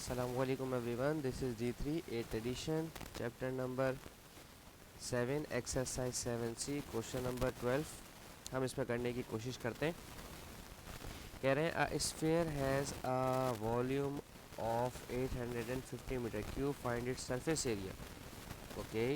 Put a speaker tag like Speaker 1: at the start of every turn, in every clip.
Speaker 1: Assalamualaikum everyone, this is D3 8th edition, chapter number 7, exercise 7C, question number 12 हम इसमें करने की कोशिश करते हैं। कह रहे हैं a sphere has a volume of 850 metre cube, find its surface area. Okay,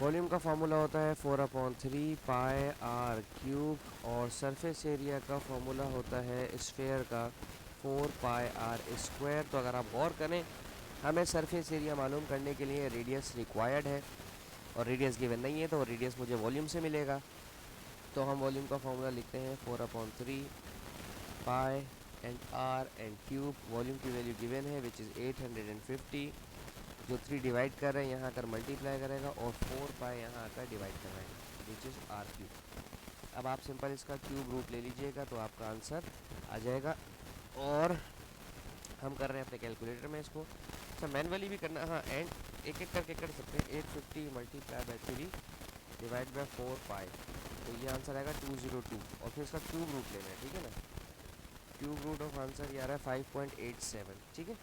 Speaker 1: volume का फार्मूला होता है 4/3 पाई आर क्यूब और सरफेस एरिया का फार्मूला होता है स्फीयर का 4 पाई आर स्क्वायर। तो अगर आप गौर करें, हमें सरफेस एरिया मालूम करने के लिए रेडियस रिक्वायर्ड है और रेडियस गिवन नहीं है, तो रेडियस मुझे वॉल्यूम से मिलेगा। तो हम वॉल्यूम का फार्मूला लिखते हैं 4/3 pi and r and cube. Volume की वैल्यू गिवन है विच इज़ 850, जो 3 डिवाइड कर रहे हैं यहाँ आकर मल्टीप्लाई करेगा और 4 पाई यहाँ आकर डिवाइड करवाएगा विच इज़ आर क्यूब। अब आप सिंपल इसका क्यूब रूट ले लीजिएगा तो आपका आंसर आ जाएगा। और हम कर रहे हैं अपने कैलकुलेटर में इसको, अच्छा मैनुअली भी करना, हाँ एंड एक एक करके कर सकते हैं। 850 मल्टीप्लाई बाई 3 डिवाइड बाई 4 पाई, तो ये आंसर आएगा 202 और फिर इसका क्यूब रूट लेना है, ठीक है ना। क्यूब रूट ऑफ आंसर ये आ रहा है 5.87, ठीक है।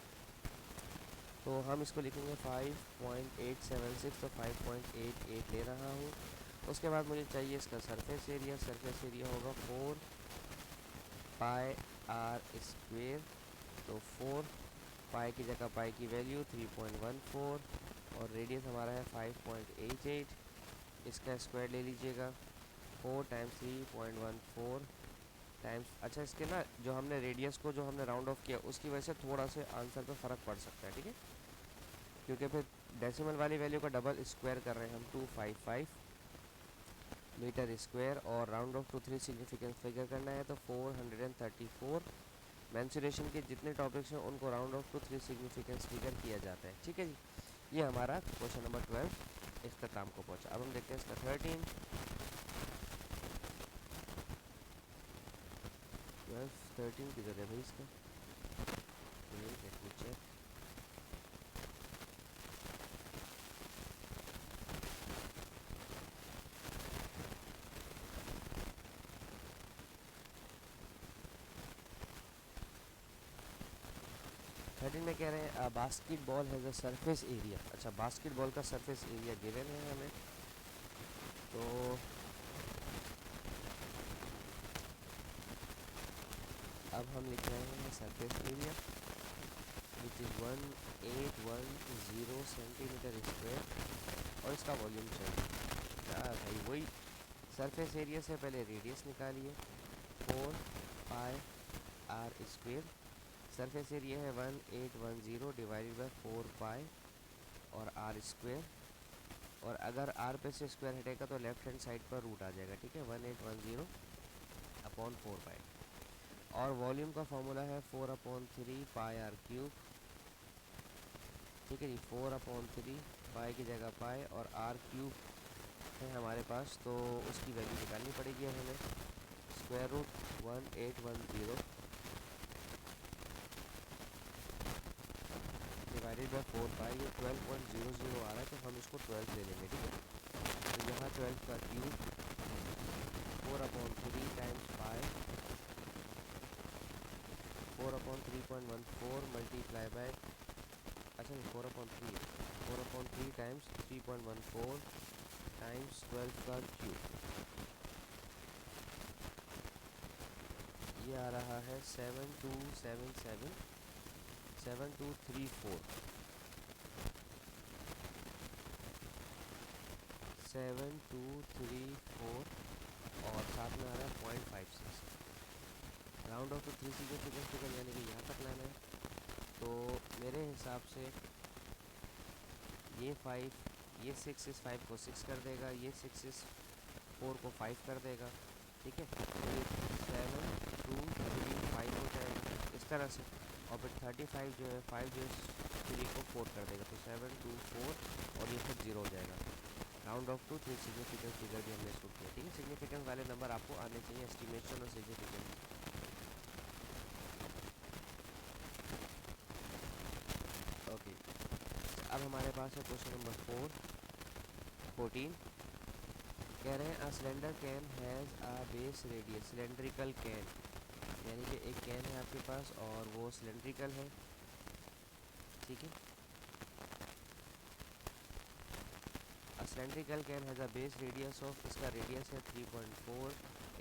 Speaker 1: तो हम इसको लिखेंगे 5.876, तो 5.88 ले रहा हूँ। उसके बाद मुझे चाहिए इसका सरफेस एरिया। सरफेस एरिया होगा 4 पाई आर स्क्वेयर, तो 4 पाई की जगह पाई की वैल्यू 3.14 और रेडियस हमारा है 5.88। इसका स्क्वायर ले लीजिएगा, 4 टाइम्स 3.14 टाइम्स, अच्छा इसके ना जो हमने रेडियस को जो हमने राउंड ऑफ किया उसकी वजह से थोड़ा से आंसर पे फ़र्क पड़ सकता है, ठीक है, क्योंकि फिर डेसिमल वाली वैल्यू का डबल स्क्वायर कर रहे हैं हम 255 मीटर स्क्वायर और round off to 3 significance figure करना है तो 434। मेंसुरेशन के जितने टॉपिक्स हैं उनको round off to 3 significance figure किया जाता है, ठीक है जी। ये हमारा क्वेश्चन नंबर 12 इख्तिताम को पहुंचा। अब हम देखते हैं इसका 13 किधर है भाई इसका, लेट मी चेक। थर्टीन में कह रहे हैं basket ball has a surface area. अच्छा, बास्केट बॉल का सरफेस एरिया गिवन है हमें, तो अब हम लिख रहे हैं surface area which is 1810 centimetre square और इसका वॉल्यूम चाहिए। यार भाई वही सरफेस एरिया से पहले रेडियस निकालिए, 4 पाई आर स्क्वेयर। सरफेस एरिया है 1810 डिवाइडेड बाई 4 पाई और आर स्क्वेयर, और अगर आर पे से स्क्वायर हटेगा तो लेफ्ट हैंड साइड पर रूट आ जाएगा, ठीक है, 1810 अपॉन 4 पाई। और वॉल्यूम का फॉर्मूला है 4/3 पाई आर क्यूब, ठीक है जी। 4/3 पाई की जगह पाई और आर क्यूब है हमारे पास, तो उसकी वैल्यू निकालनी पड़ेगी अब हमें। स्क्वायर रूट 1810 डिवाइडेड बाई 4 पाई, ये 12.00 आ रहा है, तो हम इसको 12 ले लेंगे, ठीक है। तो यहाँ 12 का cube 4/3 times pi 4/3.14 multiply by, अच्छा 4/3 टाइम्स 3.14 टाइम्स 12 का क्यूब, ये आ रहा है 7234 7234 और साथ में आ रहा है 0.56। Round off to 3 significance figure यानी कि यहाँ तक लाना है, तो मेरे हिसाब से ये 5, ये 6 इस 5 को 6 कर देगा, ये 6 इस 4 को 5 कर देगा, ठीक है। तो ये 7235 हो जाएगा इस तरह से, और फिर 35 जो है 5 जो है 3 को 4 कर देगा, तो 724 और ये फिर 0 हो जाएगा। Round off to 3 significance figure भी हमने इसको किया, ठीक है। सिग्निफिकेंस वाले नंबर आपको आने चाहिए, एस्टिमेशन और सिग्निफिकेंस। ओके, अब हमारे पास है क्वेश्चन नंबर 14। कह रहे हैं a cylinder can has a base radius, cylindrical can यानी कि एक कैन है आपके पास और वो सिलेंड्रिकल है ठीक है। cylindrical can has a base radius of, इसका रेडियस है 3.4।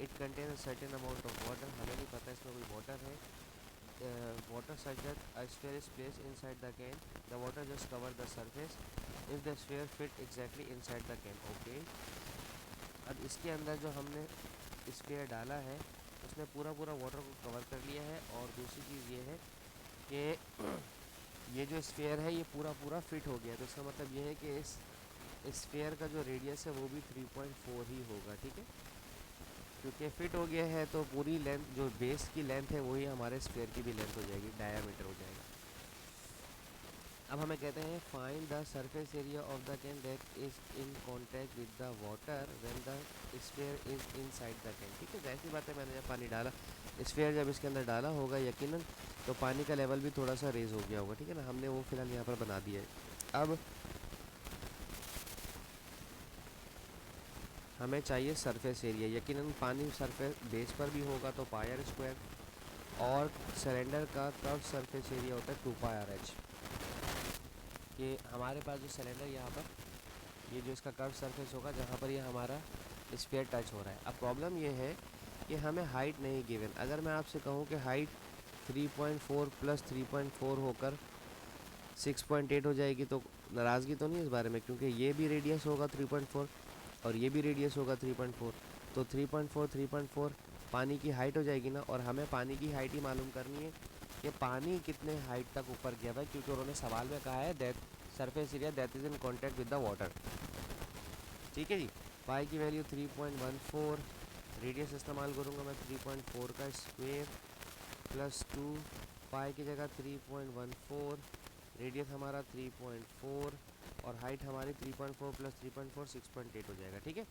Speaker 1: It contain a certain amount of water, हमें नहीं पता इसमें कोई वाटर है। Water such that a sphere is placed inside the can, the water just cover the surface if the sphere fit exactly inside the can। Okay, अब इसके अंदर जो हमने स्फीयर डाला है उसने पूरा पूरा वाटर को कवर कर लिया है। और दूसरी चीज़ ये है कि ये जो स्फीयर है ये पूरा पूरा फिट हो गया, तो इसका मतलब ये है कि इस स्फीयर का जो रेडियस है वो भी 3.4 ही होगा। ठीक है, क्योंकि फिट हो गया है तो पूरी लेंथ जो बेस की लेंथ है वही हमारे स्फीयर की भी लेंथ हो जाएगी, डायामीटर हो जाएगा। अब हमें कहते हैं find the surface area of the can that is in contact with the water when the sphere is inside the can. ठीक है, तो ऐसी बात है, मैंने जब पानी डाला, स्फीयर जब इसके अंदर डाला होगा यकीनन तो पानी का लेवल भी थोड़ा सा रेज हो गया होगा। ठीक है ना, हमने वो फिलहाल यहाँ पर बना दिया है। अब हमें चाहिए सरफेस एरिया, यकीनन पानी सरफेस बेस पर भी होगा तो पाई आर स्क्वायर, और सिलेंडर का कर्व सरफेस एरिया होता है 2πRH। कि हमारे पास जो सिलेंडर यहाँ पर ये जो इसका कर्व सरफेस होगा जहाँ पर ये हमारा स्फीयर टच हो रहा है। अब प्रॉब्लम ये है कि हमें हाइट नहीं गिवन। अगर मैं आपसे कहूँ कि हाइट 3.4 प्लस 3.4 होकर 6.8 हो जाएगी तो नाराज़गी तो नहीं इस बारे में, क्योंकि ये भी रेडियस होगा 3.4 और ये भी रेडियस होगा 3.4, तो 3.4 3.4 पानी की हाइट हो जाएगी ना। और हमें पानी की हाइट ही मालूम करनी है कि पानी कितने हाइट तक ऊपर गया है, क्योंकि उन्होंने सवाल में कहा है that surface area that is in contact with the water. ठीक है जी, पाई की वैल्यू 3.14, रेडियस इस्तेमाल करूँगा मैं 3.4 का स्क्वेयर प्लस 2, पाई की जगह 3.14, रेडियस हमारा 3.4 और हाइट हमारी 3.4 प्लस 3.4 6.8 हो जाएगा। ठीक है,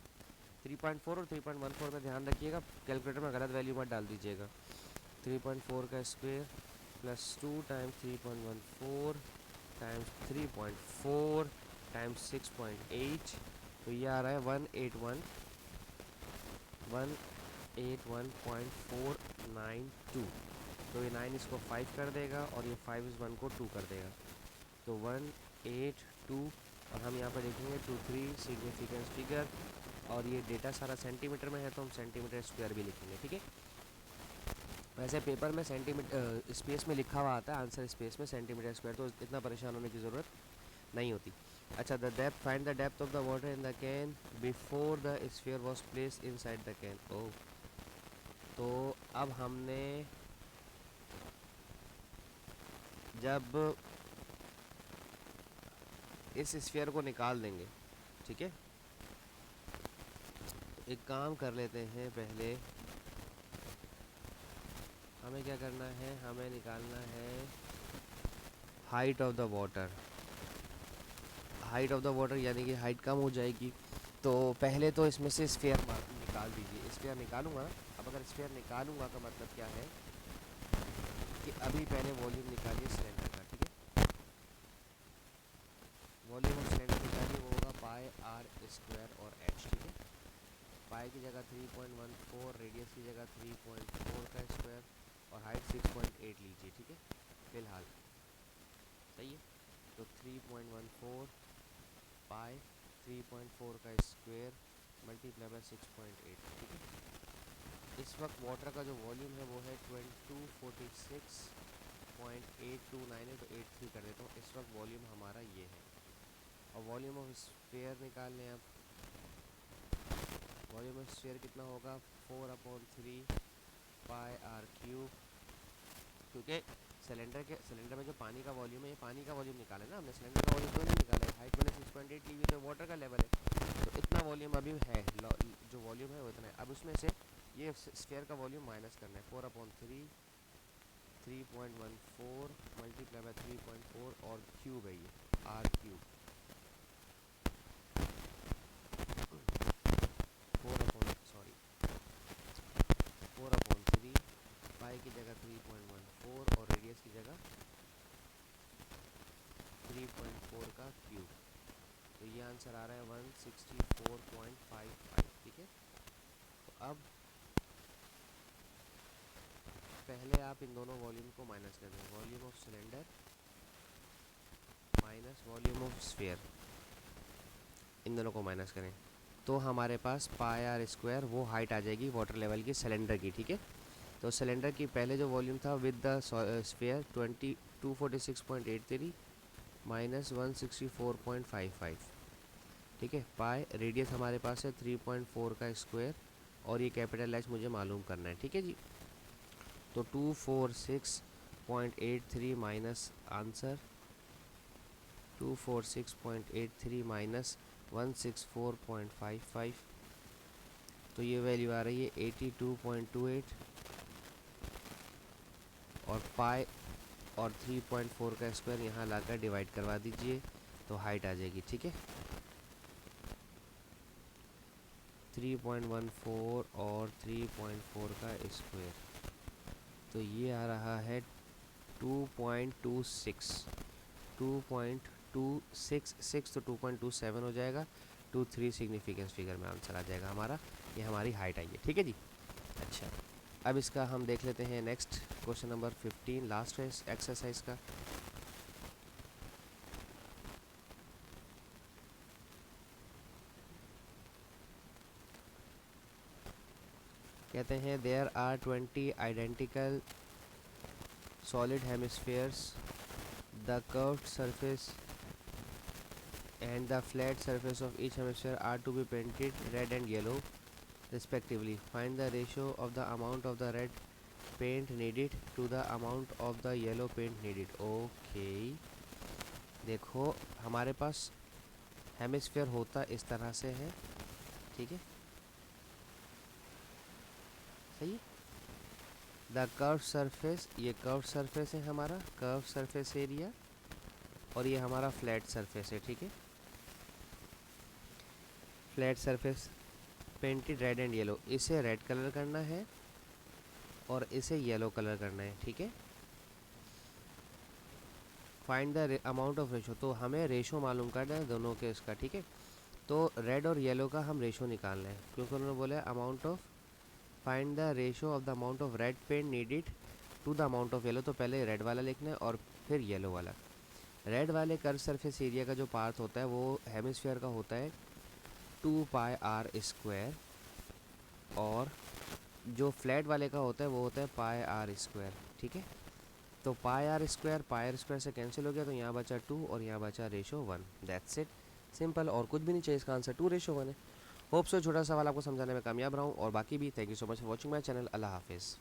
Speaker 1: 3.4 और 3.14 में ध्यान रखिएगा, कैलकुलेटर में गलत वैल्यू मत डाल दीजिएगा। 3.4 का square plus 2 times 3.14 times 3.4 times 6.8, तो ये आ रहा है 181.492। तो ये 9 इसको 5 कर देगा और ये 5 इस 1 को 2 कर देगा, तो 182। और हम यहाँ पर देखेंगे 23 सिग्निफिकेंस फिगर, और ये डेटा सारा सेंटीमीटर में है तो हम सेंटीमीटर स्क्वायर भी लिखेंगे। ठीक है, वैसे पेपर में सेंटीमीटर स्पेस में लिखा हुआ आता है, आंसर स्पेस में सेंटीमीटर स्क्वायर, तो इतना परेशान होने की ज़रूरत नहीं होती। अच्छा, the depth, find the depth of the water in the can before the sphere was placed inside the can. ओह, तो अब हमने जब इस स्फीयर को निकाल देंगे, ठीक है, तो एक काम कर लेते हैं, पहले हमें क्या करना है, हमें निकालना है height of the water. Height of the water यानी कि हाइट कम हो जाएगी, तो पहले तो इसमें से स्फीयर निकाल दीजिए। स्फीयर निकालूंगा, अब अगर स्फीयर निकालूंगा का मतलब क्या है कि अभी पहले वॉल्यूम निकालिए सिलेंडर का। ठीक है, वॉल्यूम ऑफ सिलेंडर निकालिए, वो होगा पाई आर स्क्वायर और एच। ठीक है, पाई की जगह 3.14, रेडियस की जगह 3.4 का स्क्वायर और हाइट 6.8 लीजिए। ठीक है, फिलहाल सही है, तो 3.14 पाई 3.4 का स्क्वायर मल्टीप्लाई बाय 6.8। ठीक है, इस वक्त वाटर का जो वॉल्यूम है वो है 2246.829 है, तो 83 कर देता हूँ। इस वक्त वॉल्यूम हमारा ये है, और वॉल्यूम ऑफ स्फीयर निकाल लें। अब वॉल्यूम ऑफ स्फीयर कितना होगा, 4/3 पाई आर क्यूब, क्योंकि सिलेंडर में जो पानी का वॉल्यूम है, ये पानी का वॉल्यूम निकाला है ना हमने, सिलेंडर का वॉल्यूम तो नहीं निकाला है। हाइट मैंने 6.8 ली हुई, तो वाटर का लेवल है, तो इतना वॉल्यूम अभी है, जो वॉल्यूम है वो इतना है। अब उसमें से ये स्फीयर का वॉल्यूम माइनस करना है, 4/3 3.14 मल्टीप्लाई बाय 3.4 और क्यूब है ये आर क्यूब, 4/3 पाई की जगह 3.14 और रेडियस की जगह 3.4 का क्यूब, तो ये आंसर आ रहा है 164.55। ठीक है, तो अब पहले आप इन दोनों वॉल्यूम को माइनस कर दें, volume of cylinder volume of sphere, इन दोनों को माइनस करें तो हमारे पास पाई आर स्क्वायर वो हाइट आ जाएगी वाटर लेवल की सिलेंडर की, ठीक है। तो सिलेंडर की पहले जो वॉल्यूम था विद द स्फीयर 246.83 माइनस 164.55, ठीक है। पाई रेडियस हमारे पास है 3.4 का स्क्वायर और ये कैपिटल एच मुझे मालूम करना है, ठीक है जी। तो 246.83 माइनस आंसर 246.83 माइनस 164.55, तो ये वैल्यू आ रही है 82.28 और पाई और 3.4 का स्क्वायर यहाँ लाकर डिवाइड करवा दीजिए तो हाइट आ जाएगी, ठीक है। 3.14 और 3.4 का स्क्वायर, तो ये आ रहा है 2.26 2.266 तो 2.27 हो जाएगा। 23 सिग्निफिकेंस फिगर में आंसर आ जाएगा हमारा, ये हमारी हाइट आई है, ठीक है जी। अच्छा, अब इसका हम देख लेते हैं नेक्स्ट क्वेश्चन नंबर 15, लास्ट है एक्सरसाइज का। कहते हैं there are 20 identical solid hemispheres, the curved surface and the flat surface of each hemisphere are to be painted red and yellow respectively. Find the ratio of the amount of the red paint needed to the amount of the yellow paint needed. Okay, देखो हमारे पास hemisphere होता इस तरह से है, ठीक है, सही। द कर्व सरफेस, ये कर्व सरफेस है हमारा, कर्व सरफेस एरिया, और ये हमारा फ्लैट सरफेस है, ठीक है। Flat surface painted red and yellow, इसे रेड कलर करना है और इसे येलो कलर करना है, ठीक है। Find the amount of ratio, तो हमें रेशो मालूम करना है दोनों के इसका, ठीक है। तो रेड और येलो का हम रेशो निकालना है क्योंकि उन्होंने बोला amount of, find the ratio of the amount of red paint needed to the amount of yellow, तो पहले रेड वाला लिखना है और फिर येलो वाला। रेड वाले कर्व सरफेस एरिया का जो पार्ट होता है वो हेमिस्फीयर का होता है 2 पाई आर स्क्वायर, और जो फ्लैट वाले का होता है वो होता है पाई आर स्क्वायर, ठीक है। तो पाई आर स्क्वायर से कैंसिल हो गया, तो यहाँ बचा 2 और यहाँ बचा रेशो 1, दैट्स इट, सिंपल, और कुछ भी नहीं चाहिए, इसका आंसर 2:1 है। होप सो छोटा सवाल आपको समझाने में कामयाब रहा हूँ, और बाकी भी thank you so much for watching my channel. अल्लाह हाफिज़।